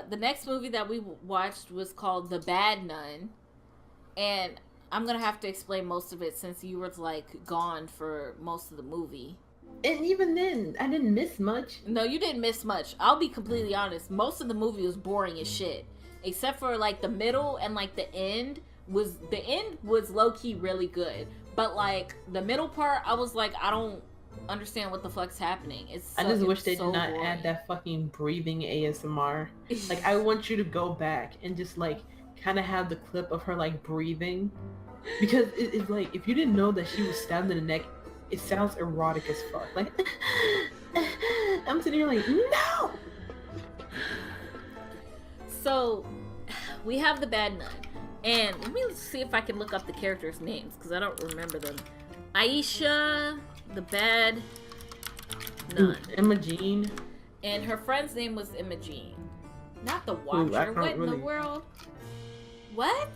The next movie that we watched was called The Bad Nun, and I'm gonna have to explain most of it since you were like gone for most of the movie. And even then, I didn't miss much. No, you didn't miss much. I'll be completely honest. Most of the movie was boring as shit, except for like the middle and like the end. The end was low key really good, but like the middle part, I was like, I don't understand what the fuck's happening. I just wish It's they did so not add boring. that fucking breathing ASMR. Like, I want you to go back and just like kind of have the clip of her like breathing, because it's like if you didn't know that she was stabbed in the neck, it sounds erotic as fuck. Like, I'm sitting here like, no. So we have the Bad Nun, and let me see if I can look up the characters' names because I don't remember them. Aisha, the Bad Nun, Emma Jean. and her friend's name was Imogene, not the Ooh, I Watcher. can't What in the really. world? What?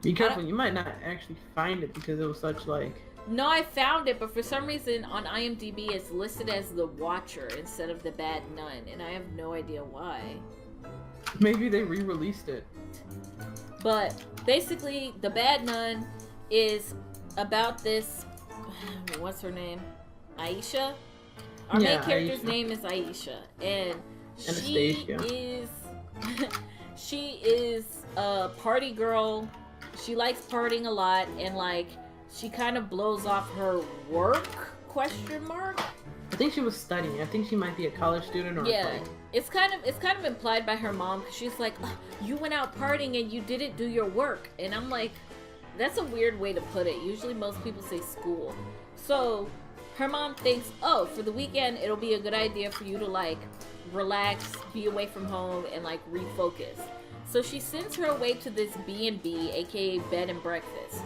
Be I don't. careful, you might not actually find it because it was such like. No, I found it, but for some reason on IMDb it's listed as the Watcher instead of the Bad Nun, and I have no idea why. Maybe they re-released it. But basically, the Bad Nun is about this. What's her name? Aisha. Our main Yeah, character's Aisha. name is Aisha, and she Anastasia. is she is a party girl. She likes partying a lot, and like she kind of blows off her work question mark. I think she was studying. I think she might be a college student or Yeah, like. it's kind of implied by her mom because she's like, "Ugh, you went out partying and you didn't do your work," and I'm like, that's a weird way to put it. Usually most people say school. So her mom thinks, oh, for the weekend it'll be a good idea for you to like relax, be away from home, and like refocus. So she sends her away to this B&B, aka bed and breakfast.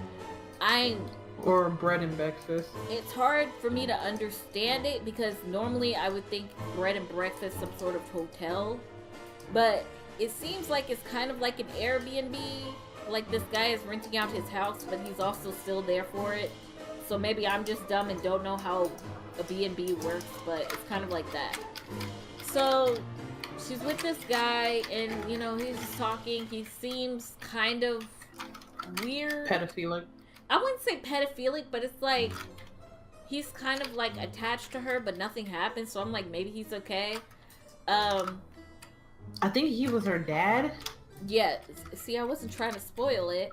I Or bread and breakfast. It's hard for me to understand it because normally I would think bread and breakfast some sort of hotel, but it seems like it's kind of like an Airbnb. Like this guy is renting out his house, but he's also still there for it. So maybe I'm just dumb and don't know how a B&B works, but it's kind of like that. So she's with this guy, and you know he's just talking. He seems kind of weird. Pedophilic. I wouldn't say pedophilic, but it's like he's kind of like attached to her, but nothing happens. So I'm like, maybe he's okay. Um, I think he was her dad. yeah. See, I wasn't trying to spoil it,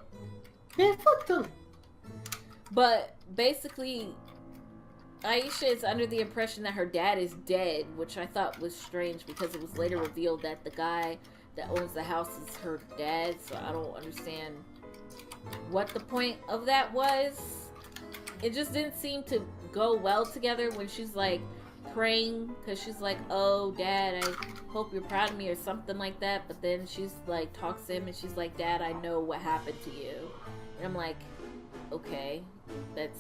Man, fuck them. but basically, Aisha is under the impression that her dad is dead, which I thought was strange because it was later revealed that the guy that owns the house is her dad. So I don't understand what the point of that was. It just didn't seem to go well together when she's like praying because she's like, oh dad, I hope you're proud of me or something like that, but then she's like talks to him and she's like, dad, I know what happened to you. And I'm like, okay, that's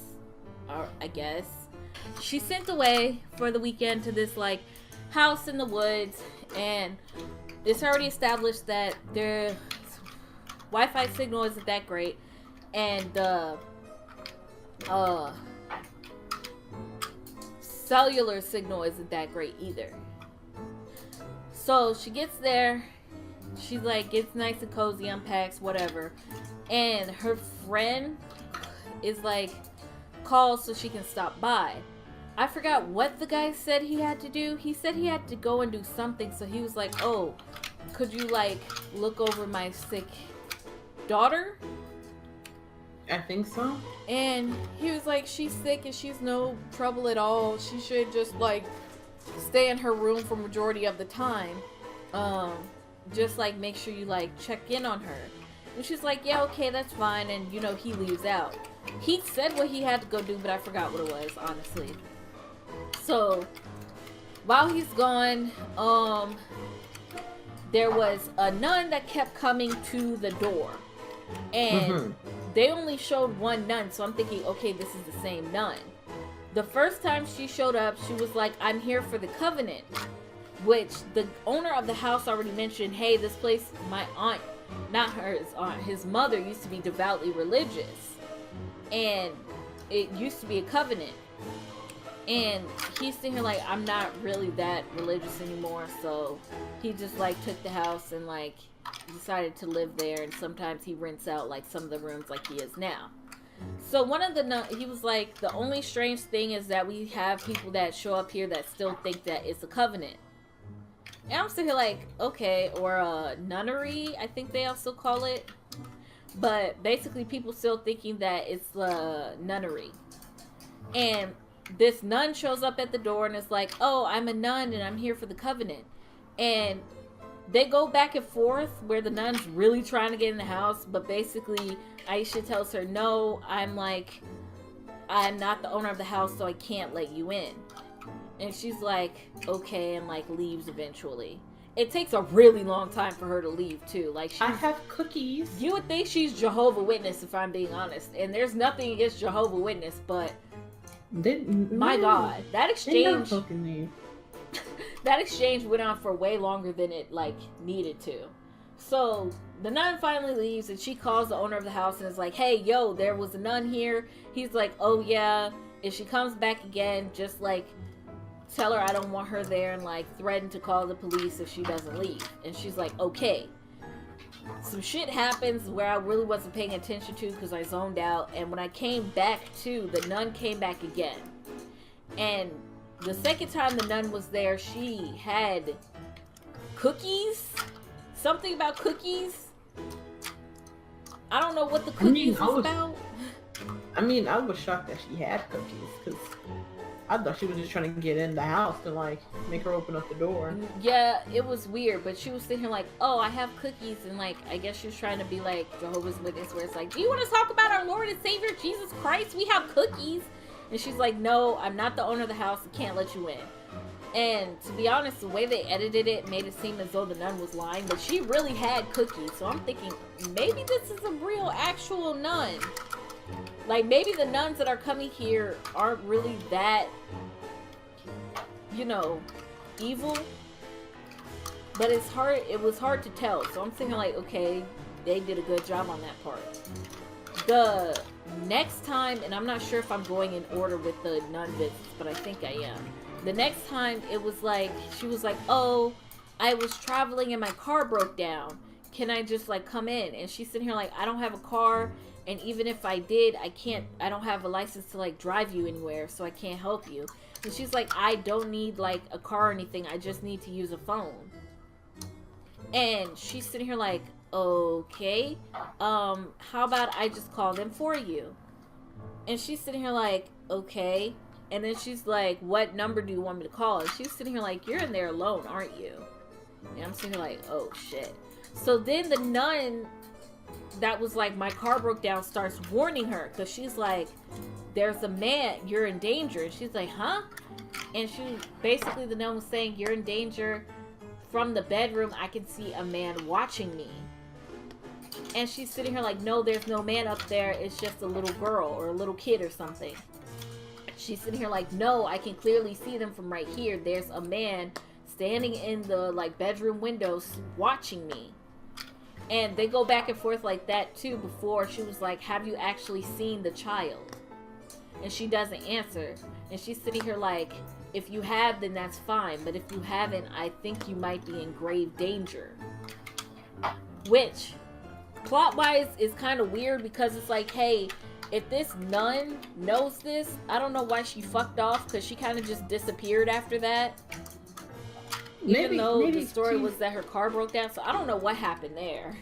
I guess. She's sent away for the weekend to this like house in the woods, and it's already established that their Wi-Fi signal isn't that great, and uh cellular signal isn't that great either. So she gets there, she like gets nice and cozy, unpacks, whatever, and her friend is like calls so she can stop by. I forgot what the guy said he had to do. He said he had to go and do something, so he was like, oh, could you like look over my sick daughter? I think so. And he was like, she's sick and she's no trouble at all. She should just like stay in her room for majority of the time. Just like make sure you like check in on her. And she's like, yeah, okay, that's fine. And you know, he leaves out. He said what he had to go do, but I forgot what it was, honestly. So while he's gone, there was a nun that kept coming to the door. And they only showed one nun, so I'm thinking, okay, this is the same nun. The first time she showed up, she was like, I'm here for the covenant. Which the owner of the house already mentioned, hey, this place, my aunt, not his aunt, his mother used to be devoutly religious. And it used to be a covenant. And he's sitting here like, I'm not really that religious anymore, so he just like took the house and like decided to live there, and sometimes he rents out like some of the rooms like he is now. So one of the he was like, the only strange thing is that we have people that show up here that still think that it's a covenant. And I'm sitting here like, okay, or a nunnery, I think they also call it. But basically people still thinking that it's a nunnery. And this nun shows up at the door and is like, oh, I'm a nun and I'm here for the covenant. And they go back and forth where the nun's really trying to get in the house, but basically Aisha tells her, no, I'm not the owner of the house, so I can't let you in. And she's like, okay, and like leaves eventually. It takes a really long time for her to leave too. Like, I have cookies. You would think she's Jehovah's Witness, if I'm being honest. And there's nothing against Jehovah's Witness, but my God, that exchange that exchange went on for way longer than it like needed to. So the nun finally leaves and she calls the owner of the house and is like, hey, yo, there was a nun here. He's like, oh yeah, if she comes back again, just like tell her I don't want her there, and like threaten to call the police if she doesn't leave. And she's like, okay. Some shit happens where I really wasn't paying attention to because I zoned out, and when I came back to, the nun came back again. And the second time the nun was there, she had cookies? Something about cookies? I don't know what the cookies was about. I mean, I was shocked that she had cookies, because I thought she was just trying to get in the house to like make her open up the door. Yeah, it was weird, but she was sitting here like, oh, I have cookies, and like, I guess she was trying to be like Jehovah's Witness, where it's like, do you want to talk about our Lord and Savior Jesus Christ? We have cookies. And she's like, no, I'm not the owner of the house, I can't let you in. And to be honest, the way they edited it made it seem as though the nun was lying, but she really had cookies. So I'm thinking, maybe this is a real, actual nun. Like, maybe the nuns that are coming here aren't really that, you know, evil. But it's hard, it was hard to tell. So I'm thinking like, okay, they did a good job on that part. The next time, and I'm not sure if I'm going in order with the nun visits, but I think I am. The next time, it was like, she was like, oh, I was traveling and my car broke down. Can I just like come in? And she's sitting here like, I don't have a car. And even if I did, I don't have a license to like drive you anywhere, so I can't help you. And she's like, I don't need like a car or anything. I just need to use a phone. And she's sitting here like, okay, how about I just call them for you? And she's sitting here like, okay. And then she's like, what number do you want me to call? And she's sitting here like, you're in there alone, aren't you? And I'm sitting here like, oh shit. So then the nun that was like, my car broke down, starts warning her, because she's like, there's a man, you're in danger. And she's like, huh? And she basically, the nun was saying, you're in danger. From the bedroom, I can see a man watching me. And she's sitting here like, no, there's no man up there. It's just a little girl or a little kid or something. She's sitting here like, no, I can clearly see them from right here. There's a man standing in the like bedroom windows watching me. And they go back and forth like that too. Before she was like, have you actually seen the child? And she doesn't answer. And she's sitting here like, if you have, then that's fine. But if you haven't, I think you might be in grave danger. Which, plot-wise, is kind of weird, because it's like, hey, if this nun knows this, I don't know why she fucked off, because she kind of just disappeared after that. Even though the story was that her car broke down, so I don't know what happened there.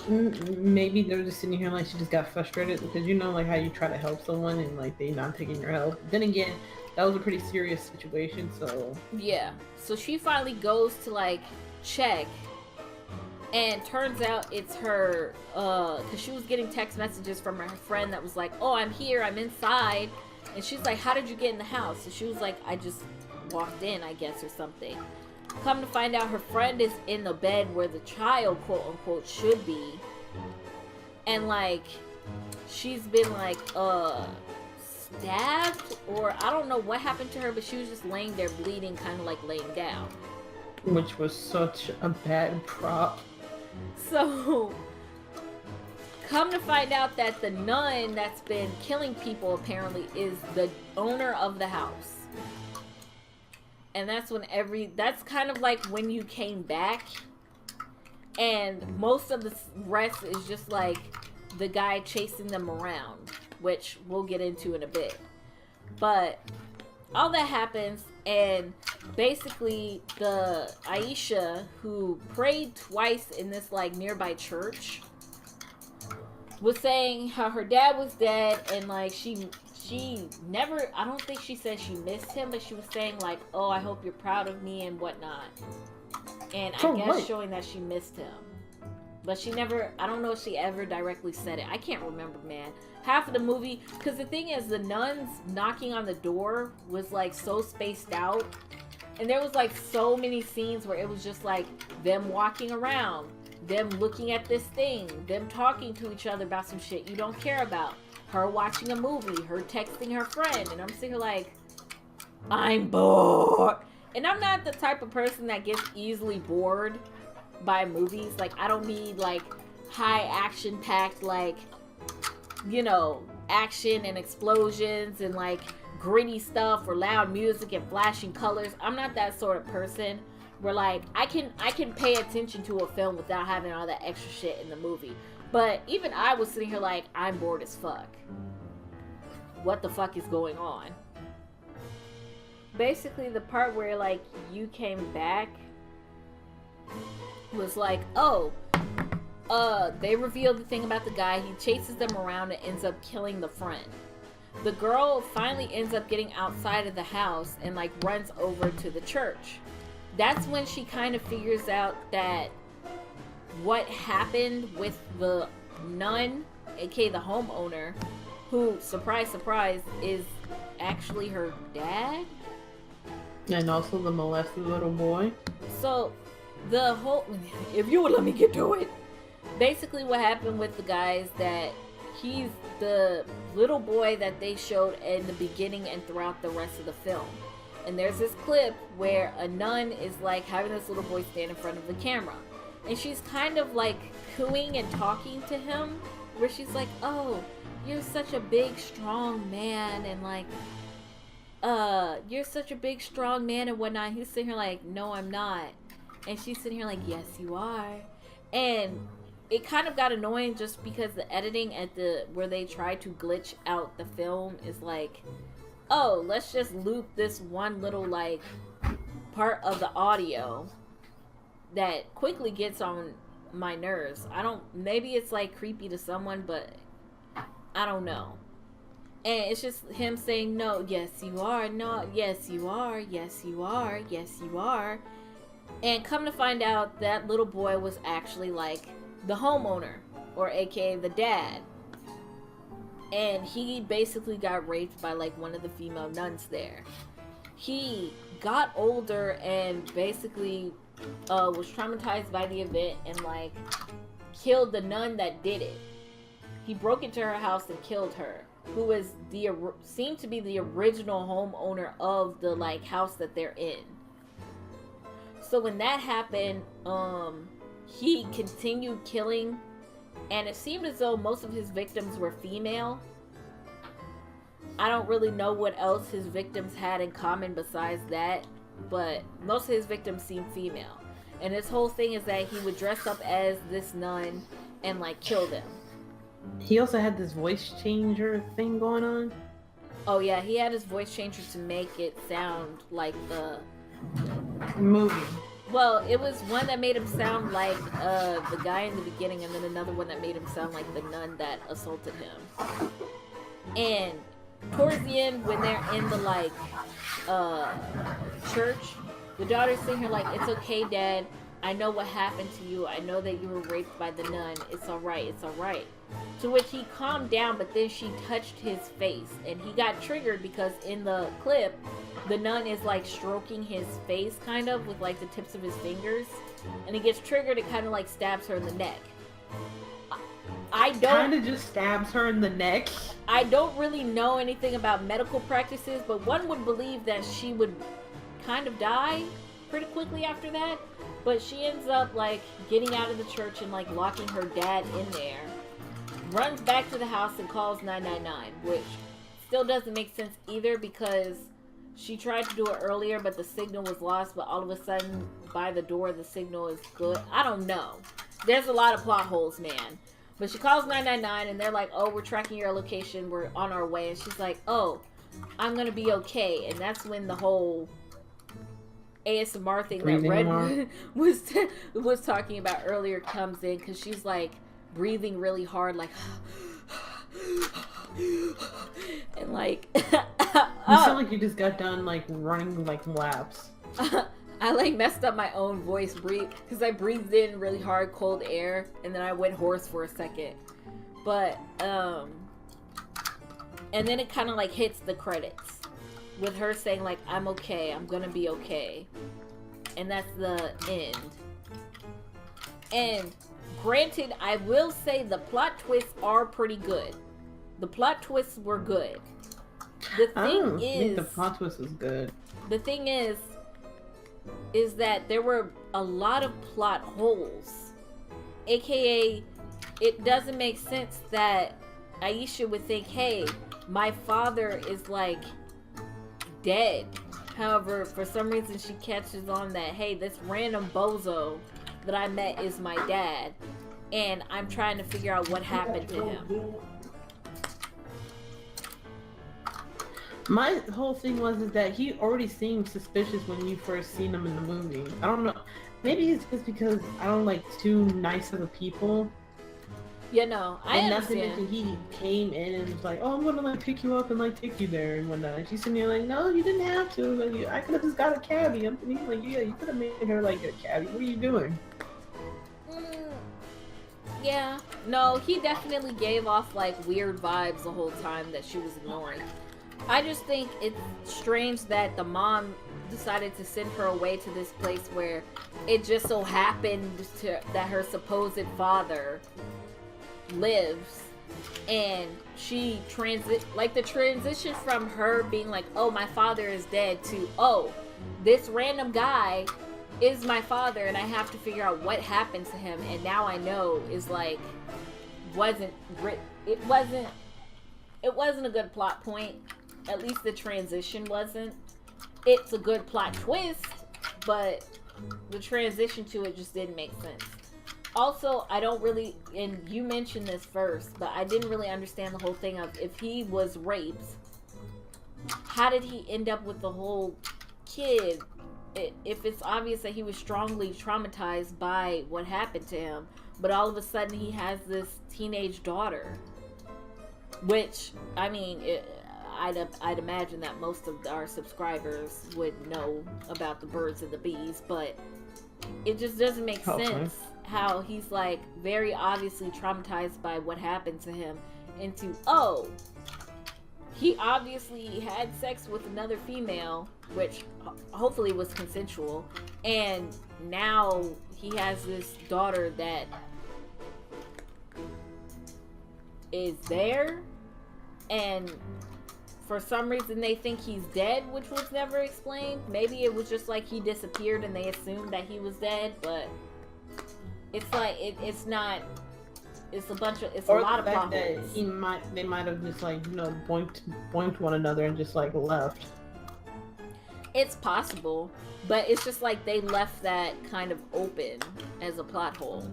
Maybe they're just sitting here like she just got frustrated, because you know like how you try to help someone and like they not taking your help. Then again, that was a pretty serious situation, so yeah. So she finally goes to like check, and turns out it's her, because she was getting text messages from her friend that was like, oh, I'm here, I'm inside. And she's like, how did you get in the house? And she was like, I just walked in, I guess, or something. Come to find out, her friend is in the bed where the child, quote unquote, should be. And like, she's been like, stabbed, or I don't know what happened to her, but she was just laying there bleeding, kind of like laying down. Which was such a bad prop. So, Come to find out that the nun that's been killing people apparently is the owner of the house. And that's when that's kind of like when you came back. And most of the rest is just like the guy chasing them around, which we'll get into in a bit. But all that happens, and basically the Aisha, who prayed twice in this like nearby church, was saying how her dad was dead, and like she never, I don't think she said she missed him, but she was saying like, oh, I hope you're proud of me and whatnot. And I guess showing that she missed him. But she never, I don't know if she ever directly said it. I can't remember, man. Half of the movie, because the thing is, the nuns knocking on the door was like so spaced out. And there was like so many scenes where it was just like them walking around, them looking at this thing, them talking to each other about some shit you don't care about. Her watching a movie, her texting her friend, and I'm sitting here like, I'm bored. And I'm not the type of person that gets easily bored by movies. Like, I don't need like high action packed, like, you know, action and explosions and like gritty stuff or loud music and flashing colors. I'm not that sort of person where like I can pay attention to a film without having all that extra shit in the movie. But even I was sitting here like, I'm bored as fuck. What the fuck is going on? Basically, the part where like you came back was like, oh, they revealed the thing about the guy. He chases them around and ends up killing the friend. The girl finally ends up getting outside of the house and like runs over to the church. That's when she kind of figures out that what happened with the nun, aka the homeowner, who, surprise, surprise, is actually her dad. And also the molested little boy. So, the whole... If you would let me get to it. Basically what happened with the guy is that he's the little boy that they showed in the beginning and throughout the rest of the film. And there's this clip where a nun is like having this little boy stand in front of the camera. And she's kind of like cooing and talking to him, where she's like, oh, you're such a big, strong man, and like, you're such a big, strong man and whatnot. He's sitting here like, no, I'm not. And she's sitting here like, yes, you are. And it kind of got annoying just because the editing at where they tried to glitch out the film is like, oh, let's just loop this one little like part of the audio that quickly gets on my nerves. Maybe it's like creepy to someone, but I don't know. And it's just him saying, no, yes you are, no, yes you are, yes you are, yes you are. And come to find out, that little boy was actually like the homeowner, or aka the dad. And he basically got raped by like one of the female nuns there. He got older and basically was traumatized by the event and like killed the nun that did it. He broke into her house and killed her, who was seemed to be the original homeowner of the like house that they're in. So when that happened, he continued killing, and it seemed as though most of his victims were female. I don't really know what else his victims had in common besides that, but most of his victims seemed female. And his whole thing is that he would dress up as this nun and like kill them. He also had this voice changer thing going on. Oh yeah, he had his voice changer to make it sound like the movie. Well, it was one that made him sound like the guy in the beginning, and then another one that made him sound like the nun that assaulted him. And towards the end, when they're in the like church, the daughter's sitting here like, it's okay, Dad, I know what happened to you, I know that you were raped by the nun, it's alright, it's alright. To which he calmed down, but then she touched his face, and he got triggered because in the clip, the nun is like stroking his face kind of with like the tips of his fingers, and he gets triggered and kind of like stabs her in the neck. I don't kind of just stabs her in the neck. I don't really know anything about medical practices, but one would believe that she would kind of die pretty quickly after that. But she ends up like getting out of the church and like locking her dad in there. runs back to the house and calls 999, which still doesn't make sense either because she tried to do it earlier, but the signal was lost, but all of a sudden, by the door, the signal is good. I don't know. There's a lot of plot holes, man. But she calls 999, and they're like, oh, we're tracking your location. We're on our way. And she's like, oh, I'm going to be okay. And that's when the whole ASMR thing that Red was talking about earlier comes in, because she's, like, breathing really hard, like... and, like... You sound like you just got done, like, running, like, laps. I, like, messed up my own voice because I breathed in really hard, cold air, and then I went hoarse for a second. But, and then it kind of, like, hits the credits with her saying, like, I'm okay, I'm gonna be okay. And that's the end. And, granted, I will say the plot twists are pretty good. The plot twists were good. The thing is, I think the plot twist was good. The thing is that there were a lot of plot holes. AKA, it doesn't make sense that Aisha would think, hey, my father is, like, dead. However, for some reason she catches on that, hey, this random bozo that I met is my dad. And I'm trying to figure out what happened to him. My whole thing was that he already seemed suspicious when you first seen him in the movie. I don't know. Maybe it's just because I don't like too nice of a people. You know, I understand. And nothing he came in and was like, oh, I'm gonna, like, pick you up and, like, take you there and whatnot. And she's sitting there like, no, you didn't have to. Like, I could have just got a cabbie. I'm thinking, like, yeah, you could have made her, like, get a cabbie. What are you doing? Yeah. No, he definitely gave off, like, weird vibes the whole time that she was ignoring. I just think it's strange that the mom decided to send her away to this place where it just so happened that her supposed father lives, and she the transition from her being like, oh, my father is dead, to, oh, this random guy is my father and I have to figure out what happened to him, and now I know, is like, it wasn't a good plot point. At least the transition wasn't. It's a good plot twist, but the transition to it just didn't make sense. Also, I don't really, and you mentioned this first, but I didn't really understand the whole thing of, if he was raped, how did he end up with the whole kid? If it's obvious that he was strongly traumatized by what happened to him, but all of a sudden he has this teenage daughter, which, I mean, I'd imagine that most of our subscribers would know about the birds and the bees, but it just doesn't make sense how he's, like, very obviously traumatized by what happened to him, into, oh, he obviously had sex with another female, which hopefully was consensual, and now he has this daughter that is there, and for some reason they think he's dead, which was never explained. Maybe it was just like he disappeared and they assumed that he was dead, but it's like, it's not, it's a lot of plot holes. They might have just, like, you know, boinked one another and just, like, left. It's possible, but it's just like they left that kind of open as a plot hole.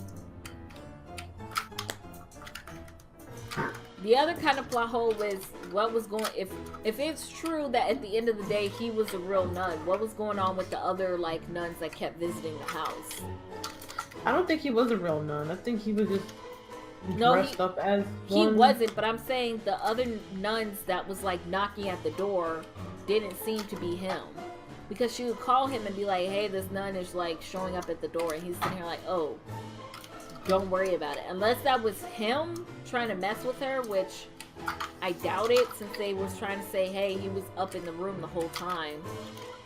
The other kind of plot hole was what was going, if it's true that at the end of the day he was a real nun, what was going on with the other, like, nuns that kept visiting the house? I don't think he was a real nun. I think he was just dressed up as one. He wasn't, but I'm saying the other nuns that was, like, knocking at the door didn't seem to be him. Because she would call him and be like, hey, this nun is, like, showing up at the door, and he's sitting here like, oh, don't worry about it. Unless that was him trying to mess with her, which I doubt it, since they was trying to say, hey, he was up in the room the whole time.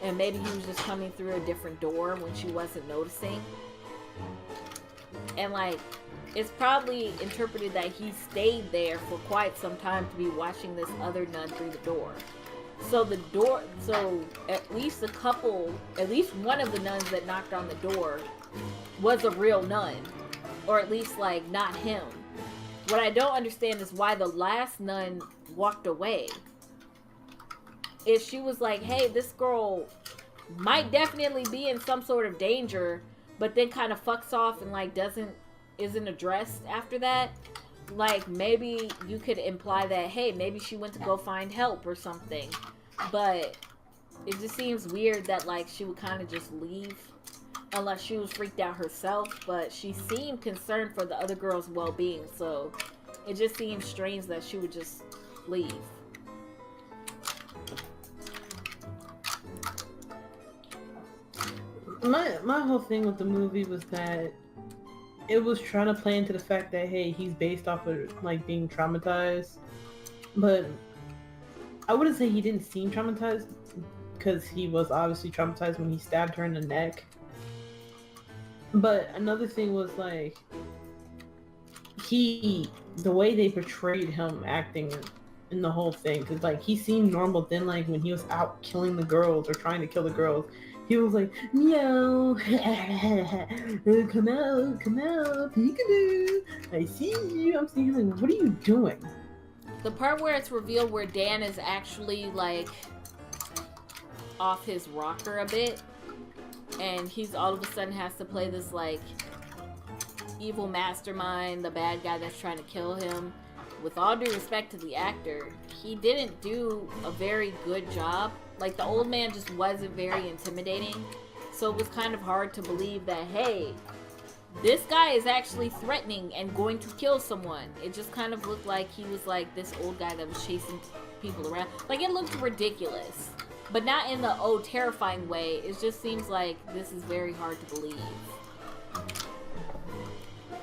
And maybe he was just coming through a different door when she wasn't noticing. And, like, it's probably interpreted that he stayed there for quite some time to be watching this other nun through the door. So at least one of the nuns that knocked on the door was a real nun. Or at least, like, not him. what I don't understand is why the last nun walked away. If she was like, hey, this girl might definitely be in some sort of danger, but then kind of fucks off and like isn't addressed after that, like maybe you could imply that, hey, maybe she went to go find help or something. But it just seems weird that like she would kind of just leave unless she was freaked out herself, but she seemed concerned for the other girl's well-being, so it just seems strange that she would just leave. My whole thing with the movie was that it was trying to play into the fact that, hey, he's based off of like being traumatized, but I wouldn't say he didn't seem traumatized, because he was obviously traumatized when he stabbed her in the neck. But another thing was like the way they portrayed him acting in the whole thing, because like he seemed normal then, like when he was out killing the girls or trying to kill the girls, he was like, meow, come out, peekaboo, I see you. I'm thinking like, what are you doing? The part where it's revealed where Dan is actually like off his rocker a bit, and he's all of a sudden has to play this like evil mastermind, the bad guy that's trying to kill him. With all due respect to the actor, he didn't do a very good job. Like, the old man just wasn't very intimidating, so it was kind of hard to believe that, hey, this guy is actually threatening and going to kill someone. It just kind of looked like he was like this old guy that was chasing people around. Like, it looked ridiculous, but not in the terrifying way. It just seems like this is very hard to believe.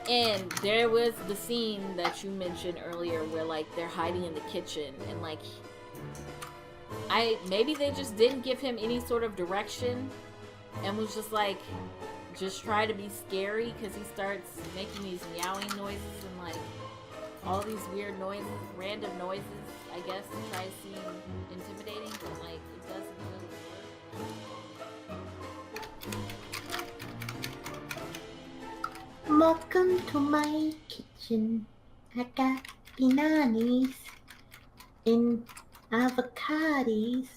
And there was the scene that you mentioned earlier where like they're hiding in the kitchen, and like maybe they just didn't give him any sort of direction and was just like, just try to be scary, because he starts making these meowing noises and like all these weird noises, random noises, I guess, to try to seem intimidating, but like it doesn't really work. Welcome to my kitchen. I got bananas and avocados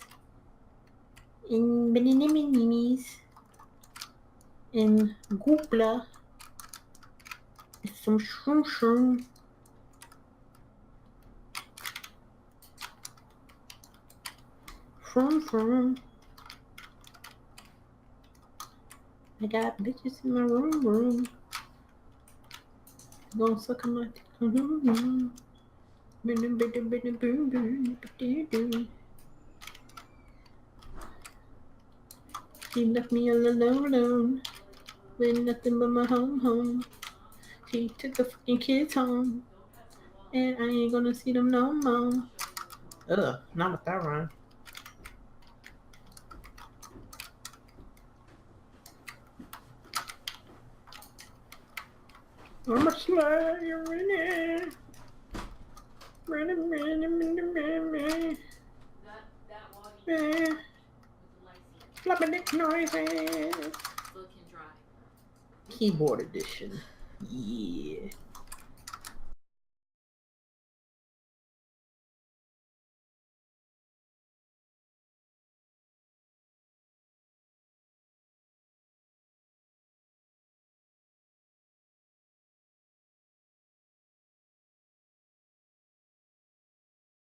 and banana and goopla and some shroom. Shroom. I got bitches in my room. Gonna suck on my She left me all alone with nothing but my home. She took the fucking kids home, and I ain't gonna see them no more. Ugh, not with that rhyme. I'm a slayer, running. Flopping dick noises. Keyboard edition. Yeah.